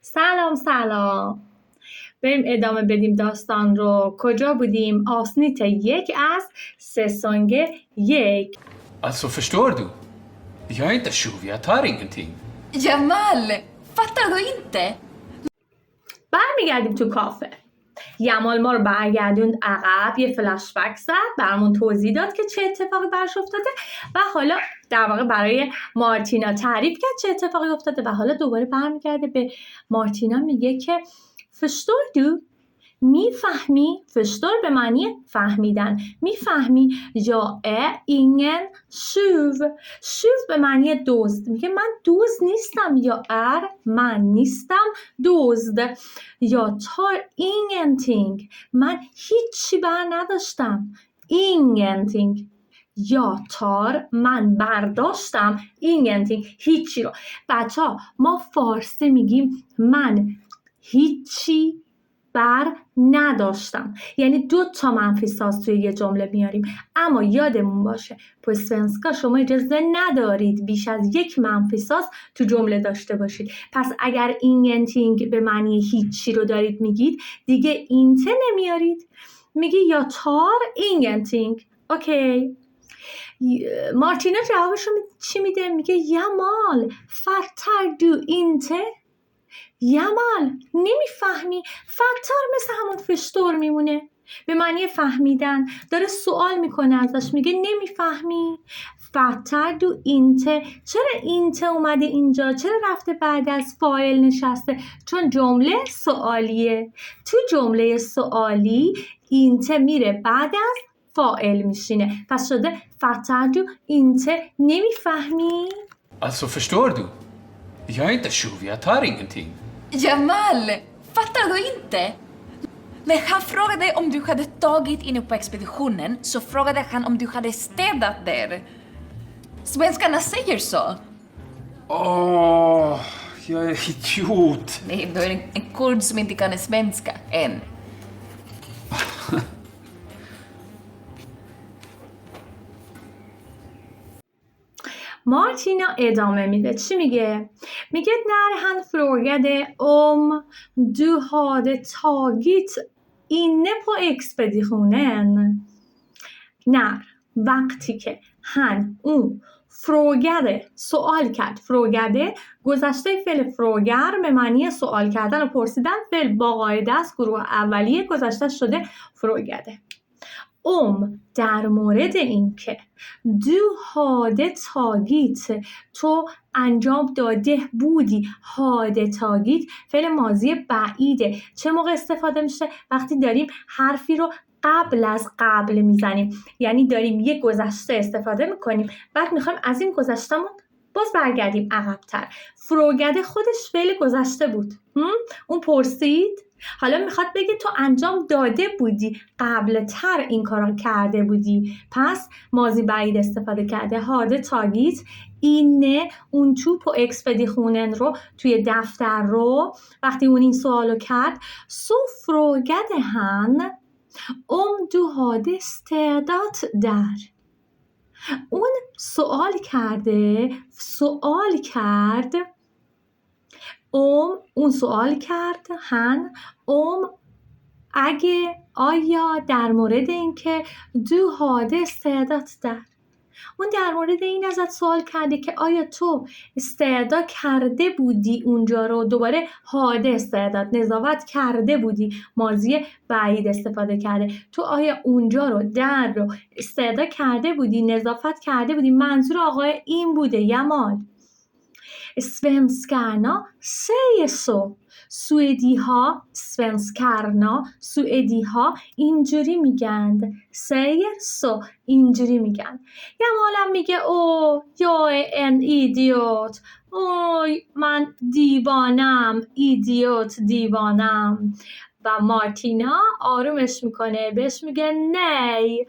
سلام. بریم ادامه بدیم داستان رو. کجا بودیم؟ avsnitt 1 از säsong 1. Alltså förstår du? Jag är inte tjuv, jag tar ingenting. Jamal, fattar du inte? برمیگردیم تو کافه. یمال ما رو برگردوند عقب، یه فلش بک زد، برامون توضیح داد که چه اتفاقی براش افتاده و حالا در واقع برای مارتینا تعریف کرد چه اتفاقی افتاده و حالا دوباره برمیگرده به مارتینا میگه که förstår du؟ میفهمی؟ förstår به معنی فهمیدن. میفهمی؟ jag är ingen tjuv. tjuv به معنی دزد. میگه من دزد نیستم. jag är من نیستم دزد. jag tar ingenting. من هیچی بر نداشتم. ingenting. jag tar من برداشتم ingenting هیچی رو. بچه ها ما فارسی میگیم من هیچی بر نداشتم، یعنی 2 منفی ساز توی یه جمله میاریم. اما یادمون باشه på svenska شما اجازه ندارید بیش از 1 منفی ساز تو جمله داشته باشید. پس اگر ingenting به معنی هیچی رو دارید میگید دیگه inte نمیارید، میگی یا tar ingenting. اوکی. مارتینا جوابش رو چی میده؟ میگه یمال fattar du inte؟ یمال نمیفهمی؟ فتار مثل همون فشتور میمونه، به معنی فهمیدن. داره سوال میکنه ازش، میگه نمیفهمی؟ فتر دو اینته. چرا اینته اومده اینجا؟ چرا رفته بعد از فاعل نشسته؟ چون جمله سوالیه. تو جمله سوالی اینته میره بعد از فاعل میشینه، پس شده فتر دو اینته. نمیفهمی؟ Alltså förstår du? Jag är inte tjuv, jag tar ingenting. Jamal, fattar du inte? När han frågade om du hade tagit inne på expeditionen så frågade han om du hade städat där. Svenskarna säger så. Åh, jag är idiot. Nej, du är en kurd som inte kan svenska än. مارتینا ادامه میده. چی میگه؟ میگه när han frågade om du hade tagit inne på expeditionen. när وقتی که han اون frågade سوال کرد. frågade گذشته فعل frågar به معنی سوال کردن و پرسیدن. فعل با قاعده است، گروه اولیه، گذشته شده frågade. در مورد این که du hade tagit تو انجام داده بودی. hade tagit فعل ماضی بعیده. چه موقع استفاده میشه؟ وقتی داریم حرفی رو قبل از قبل میزنیم، یعنی داریم یه گذشته استفاده میکنیم بعد میخوایم از این گذشتمون باز برگردیم عقب‌تر. فروگده خودش فعل گذشته بود. اون پرسید، حالا میخواد بگه تو انجام داده بودی، قبل تر این کارا کرده بودی، پس ماضی بعید استفاده کرده. هاده تاگیت اینه اون تو på expeditionen رو توی دفتر رو وقتی اون این سوالو کرد. så frågade han om du hade städat där. اون سوال کرد اون سوال کرد han اگه، آیا، در مورد این که du hade städat där. اون در مورد این ازت سوال کرده که آیا تو استعدا کرده بودی اونجا رو. دوباره هاده استعداد نظافت کرده بودی، ماضی بعید استفاده کرده. تو آیا اونجا رو، در رو استعدا کرده بودی، نظافت کرده بودی. منظور آقای این بوده یمال. svenskarna säger så. سوئدی ها اینجوری میگند. säger så اینجوری میگن. یمالم میگه او jag är en idiot. اوی من دیوانم. ایدیوت دیوانم. و مارتینا آرومش میکنه، بهش میگه nej,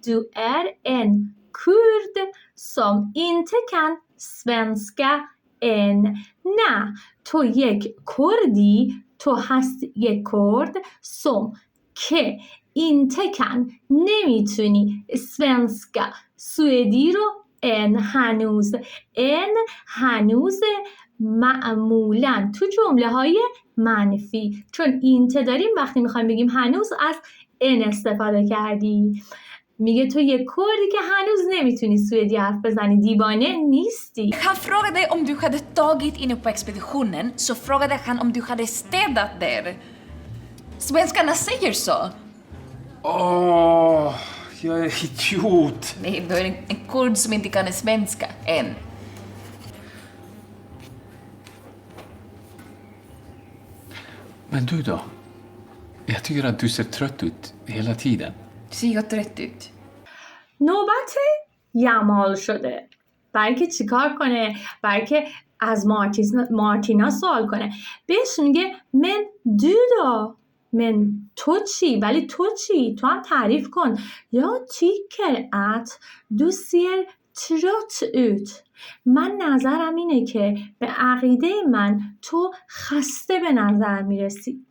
du är en kurd som inte kan svenska än. نه، تو یک کردی، تو هست یک کرد som که inte kan نمیتونی svenska سوئدی رو ان هنوز معمولا تو جمله های منفی، چون اینت داریم وقتی میخوایم بگیم هنوز از ان استفاده کردی. میگه تو یه کردی که هنوز نمیتونی سوئدی حرف بزنی، دیوانه نیستی. Han frågade om du hade tagit inne på expeditionen, så frågade han om du hade städat där. Svenskarna säger så. Åh, jag är idiot. Nej, du är en kurd som inte kan svenska än. Men du då? Jag tycker att du ser trött ut hela tiden. Ser jag trött ut? نوبت یمال شده. برای که چیکار کنه؟ برای که از مارتینا سوال کنه. بهش میگه من دودا، من تو چی؟ ولی تو چی؟ تو هم تعریف کن. یا تیکر ات دو سیر تروت اوت. من نظرم اینه که به عقیده من تو خسته به نظر میرسی.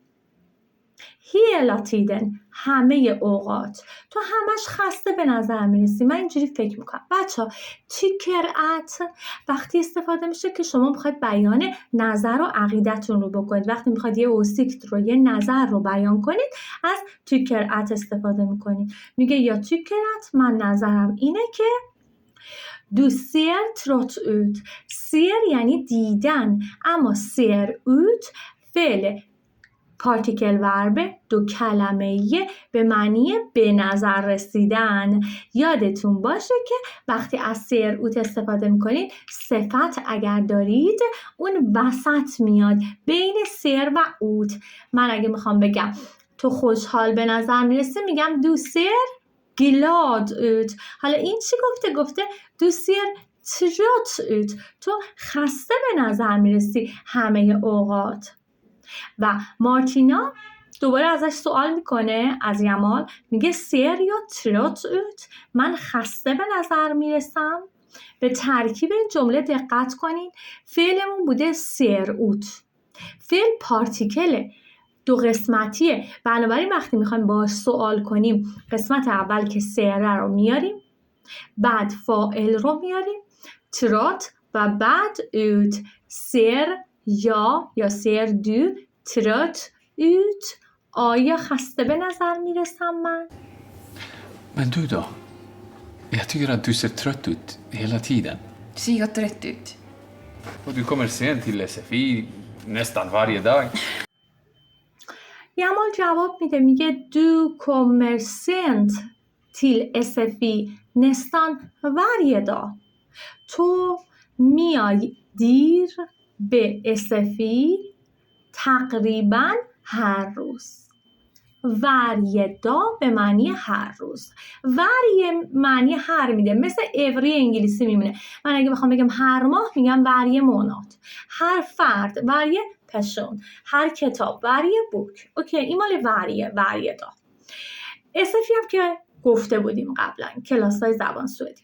هیلا تیدن، همه اوقات تو همش خسته به نظر میرسی. من اینجوری فکر میکنم. بچه ها تیکر ات وقتی استفاده میشه که شما میخواید بیان نظر و عقیدتون رو بکنید. وقتی میخواید یه اوسیکت رو، یه نظر رو بیان کنید، از تیکر ات استفاده میکنید. میگه یا تیکر ات من نظرم اینه که دو سیر تروت اوت. سیر یعنی دیدن، اما سیر اوت فعل پارتیکل ورب دو کلمه‌ای به معنی به نظر رسیدن. یادتون باشه که وقتی از سیر اوت استفاده میکنید صفت اگر دارید اون وسط میاد بین سیر و اوت. من اگه میخوام بگم تو خوشحال به نظر میرسی میگم دو سیر گلاد اوت. حالا این چی گفته؟ گفته دو سیر تروت اوت. تو خسته به نظر میرسی همه اوقات. و مارتینا دوباره ازش سوال میکنه، از یمال، میگه سیر یا تروت اوت، من خسته به نظر میرسم. به ترکیب این جمله دقت کنین. فعلمون بوده سیر اوت. فعل پارتیکله، دو قسمتیه. بنابراین وقتی میخوایم باهاش سوال کنیم قسمت اول که سیر رو میاریم، بعد فاعل رو میاریم تروت و بعد اوت. سیر یا سیر دو تروت اوت. آیا خسته به نظر میرسم من؟ Men du då? Jag tycker att du ser trött ut hela tiden. Ser jag trött ut? Och du kommer sent till SFI nästan varje dag. یمال جواب میده، میگه دو kommer sent till SFI nästan varje dag. تو میای دیر به SFI تقریبا هر روز. varje dag به معنی هر روز. varje معنی هر میده، مثل every انگلیسی میمونه. من اگه بخوام بگم هر ماه میگم varje månad. هر فرد varje person. هر کتاب varje بوک. اوکی، این مال varje dag. SFI هم که گفته بودیم قبلا کلاس‌های زبان سوئدی.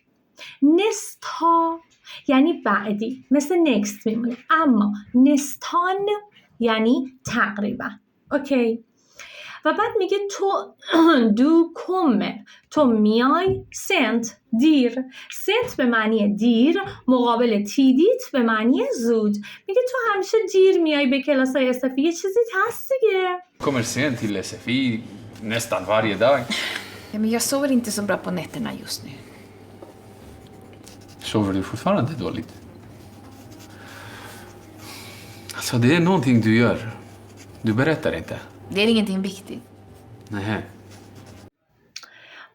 نستا یعنی بعدی، مثل next میمونه، اما نستان یعنی تقریبا. اوکی. و بعد میگه تو دو kommer، تو میای، سنت دیر. سنت به معنی دیر مقابل تیدیت به معنی زود. میگه تو همیشه دیر میای به کلاسای SFI. یه چیزی هست دیگه. Kommer sent till SFI nästan varje dag. Ja, men jag sover inte så bra på nätterna just nu. Sover du fortfarande dåligt? Alltså det är någonting du gör. Du berättar inte. Det är ingenting viktigt. Nej.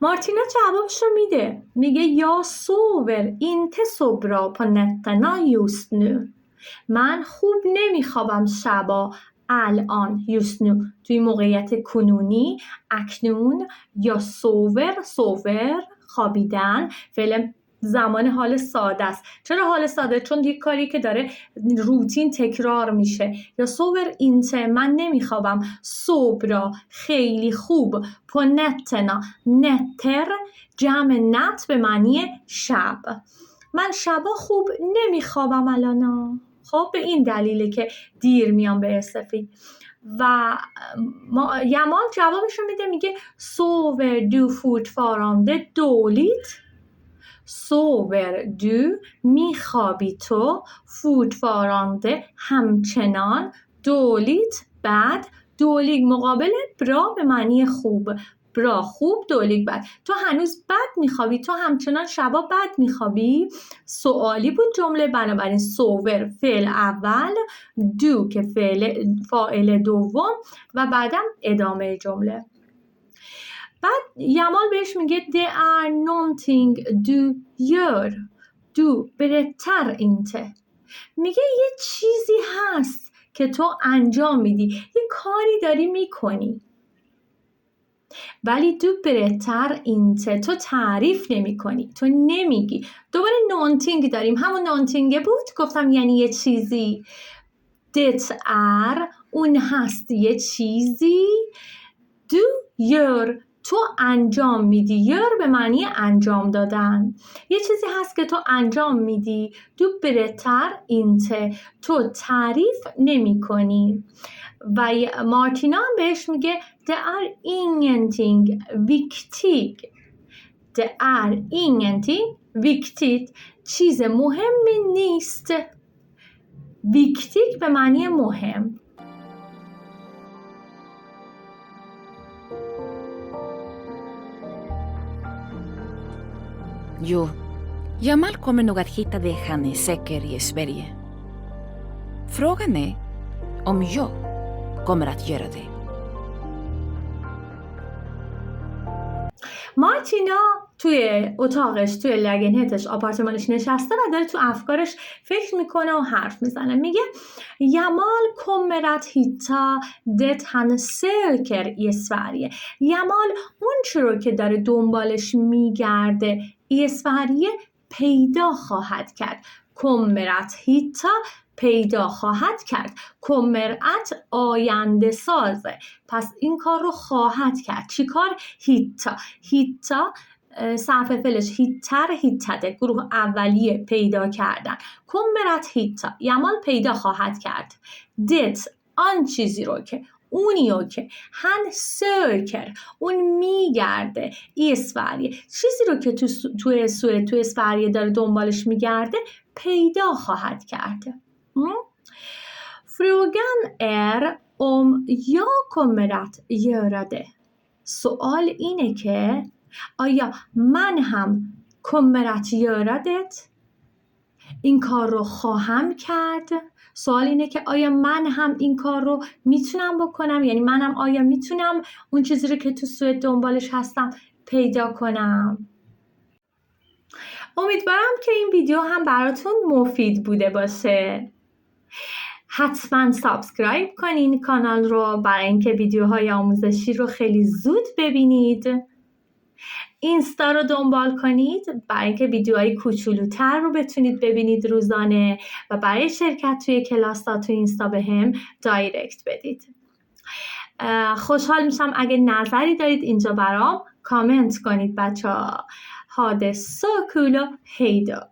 مارتینا جوابشو میده، میگه یا سوور inte så bra på nätterna just nu. من خوب نمیخوابم شبا الان، just nu، توی موقعیت کنونی، اکنون. یا سوور خوابیدن، فعل زمان حال ساده است. چرا حال ساده؟ چون یک کاری که داره روتین تکرار میشه. یا سوور اینته، من نمیخوابم، صبرا خیلی خوب، پونتنا نتر جمع نت به معنی شب، من شبا خوب نمیخوابم الانا. خب به این دلیله که دیر میام به SFI. و یمال جوابشو میده، میگه sover du fortfarande dåligt. sover du میخوابی تو fortfarande همچنان dåligt bad dålig مقابل برا به معنی خوب برا خوب dålig bad تو هنوز بد میخوابی تو همچنان شبا بد میخوابی سوالی بود جمله بنابراین sover فعل اول do که فاعل دوم و بعدم ادامه جمله بعد یمال بهش میگه det är någonting du gör du berättar inte میگه یه چیزی هست که تو انجام میدی یه کاری داری میکنی ولی du berättar inte تو تعریف نمی کنی تو نمیگی دوباره någonting داریم همون någonting بود گفتم یعنی یه چیزی det är اون هست یه چیزی du gör تو انجام میدی gör به معنی انجام دادن یه چیزی هست که تو انجام میدی du berättar inte تو تعریف نمی کنی و مارتینا هم بهش میگه det är ingenting viktigt det är ingenting viktigt چیز مهمی نیست viktigt به معنی مهم Jo, Jamal kommer nog att hitta det han är säker i Sverige. Frågan är om jag kommer att göra det. مارتینا توی اتاقش توی لگنهتش آپارتمانش نشسته و داره تو افکارش فکر میکنه و حرف میزنه میگه یمال kommer att hitta det han söker i Sverige یمال اون چی رو که داره دنبالش میگرده i Sverige پیدا خواهد کرد kommer att hitta پیدا خواهد کرد kommer att آینده سازه پس این کار رو خواهد کرد چی کار؟ hitta صرف فعلش hittade گروه اولیه پیدا کردن kommer att hitta یمال پیدا خواهد کرد det آن چیزی رو که اونیو که han söker اون میگرده i Sverige چیزی رو که توی سوئد داره دنبالش میگرده پیدا خواهد کرد Frågan är om jag kommer att göra det. سوال اینه که آیا من هم kommer att göra det؟ این کار رو خواهم کرد؟ سوال اینه که آیا من هم این کار رو میتونم بکنم؟ یعنی منم آیا میتونم اون چیزی رو که تو سوئد دنبالش هستم پیدا کنم؟ امیدوارم که این ویدیو هم براتون مفید بوده باشه. حتما سابسکرایب کنین کانال رو برای اینکه ویدیوهای آموزشی رو خیلی زود ببینید. اینستا رو دنبال کنید برای اینکه ویدیوهای کوچولوتر رو بتونید ببینید روزانه و برای شرکت توی کلاس ها تو اینستا به هم دایرکت بدید. خوشحال میشم اگه نظری دارید اینجا برام کامنت کنید بچه ها. Ha det så kul och hej då!